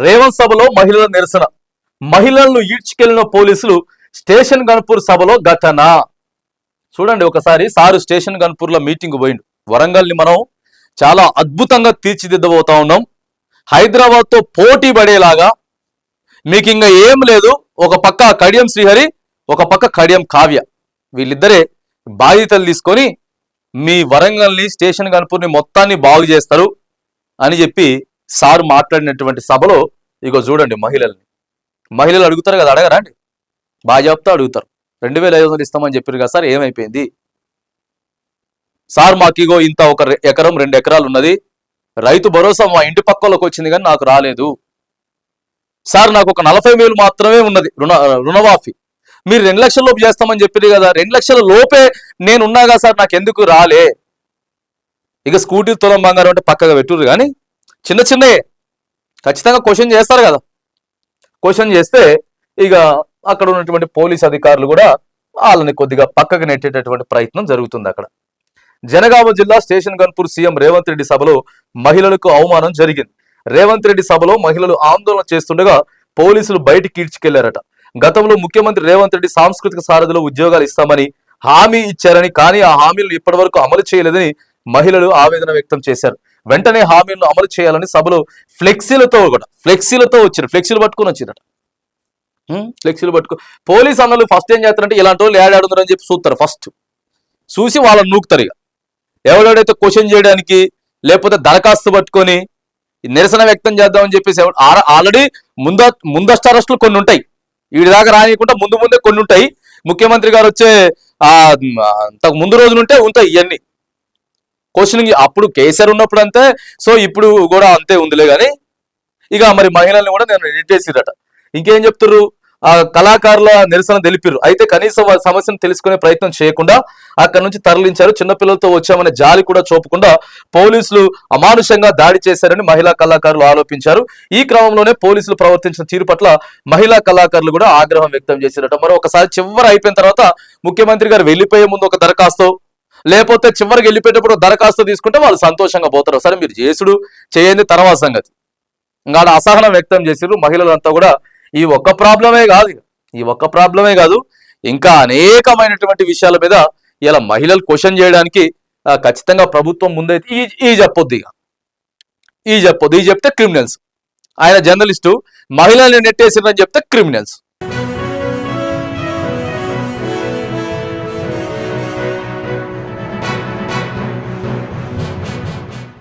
రేవంత్ సభలో మహిళల నిరసన, మహిళలను ఈడ్చుకెళ్లిన పోలీసులు. స్టేషన్ గన్పూర్ సభలో ఘటన చూడండి ఒకసారి. సారు స్టేషన్ గన్పూర్ లో మీటింగ్ పోయిండు. వరంగల్ ని మనం చాలా అద్భుతంగా తీర్చిదిద్దబోతా ఉన్నాం. హైదరాబాద్ తో పోటీ పడేలాగా. మీకు ఇంకా ఏం లేదు. ఒక పక్క కడియం శ్రీహరి, ఒక పక్క కడియం కావ్య, వీళ్ళిద్దరే బాధ్యతలు తీసుకొని మీ వరంగల్ని స్టేషన్ గన్పూర్ని మొత్తాన్ని బాగు చేస్తారు అని చెప్పి సారు మాట్లాడినటువంటి సభలో ఇగో చూడండి. మహిళలు అడుగుతారు కదా, అడగరా అండి? బాగా చెప్తా అడుగుతారు. 2500 ఇస్తామని చెప్పారు కదా సార్, ఏమైపోయింది సార్? మాకు ఇగో ఇంత 1 ఎకరం 2 ఎకరాలు ఉన్నది, రైతు భరోసా మా ఇంటి పక్కలోకి వచ్చింది కానీ నాకు రాలేదు సార్. నాకు ఒక 40,000 మాత్రమే ఉన్నది రుణమాఫీ. మీరు 2 లక్షల లోపు చేస్తామని చెప్పారు కదా, 2 లక్షల లోపే నేను ఉన్నాగా సార్, నాకు ఎందుకు రాలే? ఇక స్కూటీ తులం బంగారం అంటే పక్కగా పెట్టుర్రు, కానీ చిన్న చిన్నయే ఖచ్చితంగా క్వశ్చన్ చేస్తారు కదా. క్వశ్చన్ చేస్తే ఇక అక్కడ ఉన్నటువంటి పోలీస్ అధికారులు కూడా వాళ్ళని కొద్దిగా పక్కకు నెట్టేటటువంటి ప్రయత్నం జరుగుతుంది. అక్కడ జనగామ జిల్లా స్టేషన్ గన్పూర్ సీఎం రేవంత్ రెడ్డి సభలో మహిళలకు అవమానం జరిగింది. రేవంత్ రెడ్డి సభలో మహిళలు ఆందోళన చేస్తుండగా పోలీసులు బయటికి ఈడ్చుకెళ్లారట. గతంలో ముఖ్యమంత్రి రేవంత్ రెడ్డి సాంస్కృతిక సారథిలో ఉద్యోగాలు ఇస్తామని హామీ ఇచ్చారని, కానీ ఆ హామీలను ఇప్పటి వరకు అమలు చేయలేదని మహిళలు ఆవేదన వ్యక్తం చేశారు. వెంటనే హామీలను అమలు చేయాలని సభలో ఫ్లెక్సీలతో వచ్చారు. ఫ్లెక్సీలు పట్టుకుని వచ్చిరట. ఫ్లెక్సీలు పట్టుకో పోలీస్ అన్నలు ఫస్ట్ ఏం చేస్తారంటే ఇలాంటి వాళ్ళు ఏడాడున్నారని చెప్పి చూస్తారు. ఫస్ట్ చూసి వాళ్ళని నూకుతారు. ఇక ఎవడైతే క్వశ్చన్ చేయడానికి లేకపోతే దరఖాస్తు పట్టుకొని నిరసన వ్యక్తం చేద్దామని చెప్పేసి ఆల్రెడీ ముందస్తు అరెస్టులు కొన్ని ఉంటాయి. వీడి దాకా రానియకుండా ముందే కొన్ని ఉంటాయి. ముఖ్యమంత్రి గారు వచ్చే అంతకు ముందు రోజులుంటే ఉంటాయి ఇవన్నీ క్వశ్చనింగ్. అప్పుడు కేసీఆర్ ఉన్నప్పుడు అంతే, సో ఇప్పుడు కూడా అంతే ఉందిలే. కానీ ఇక మరి మహిళల్ని కూడా నేను ఎడిటేసిరట. ఇంకేం చెప్తారు? కళాకారుల నిరసన తెలిపారు. అయితే కనీసం వారి సమస్యను తెలుసుకునే ప్రయత్నం చేయకుండా అక్కడి నుంచి తరలించారు. చిన్నపిల్లలతో వచ్చామనే జాలి కూడా చూపకుండా పోలీసులు అమానుషంగా దాడి చేశారని మహిళా కళాకారులు ఆరోపించారు. ఈ క్రమంలోనే పోలీసులు ప్రవర్తించిన తీరు పట్ల మహిళా కళాకారులు కూడా ఆగ్రహం వ్యక్తం చేశారట. మరి ఒకసారి చివరి అయిపోయిన తర్వాత ముఖ్యమంత్రి గారు వెళ్ళిపోయే ముందు ఒక దరఖాస్తు, లేకపోతే చివరికి వెళ్ళిపోయేటప్పుడు దరఖాస్తు తీసుకుంటే వాళ్ళు సంతోషంగా పోతారు. సరే మీరు చేసుడు చేయండి తర్వాత సంగతి. ఇంకా అసహనం వ్యక్తం చేశారు మహిళలంతా కూడా. ఈ ఒక్క ప్రాబ్లమే కాదు, ఇంకా అనేకమైనటువంటి విషయాల మీద ఇలా మహిళలు క్వశ్చన్ చేయడానికి ఖచ్చితంగా ప్రభుత్వం ముందైతే ఈ చెప్పొద్దు. ఈ చెప్తే క్రిమినల్స్. ఆయన జర్నలిస్టు మహిళల్ని నెట్టేసిరని చెప్తే క్రిమినల్స్.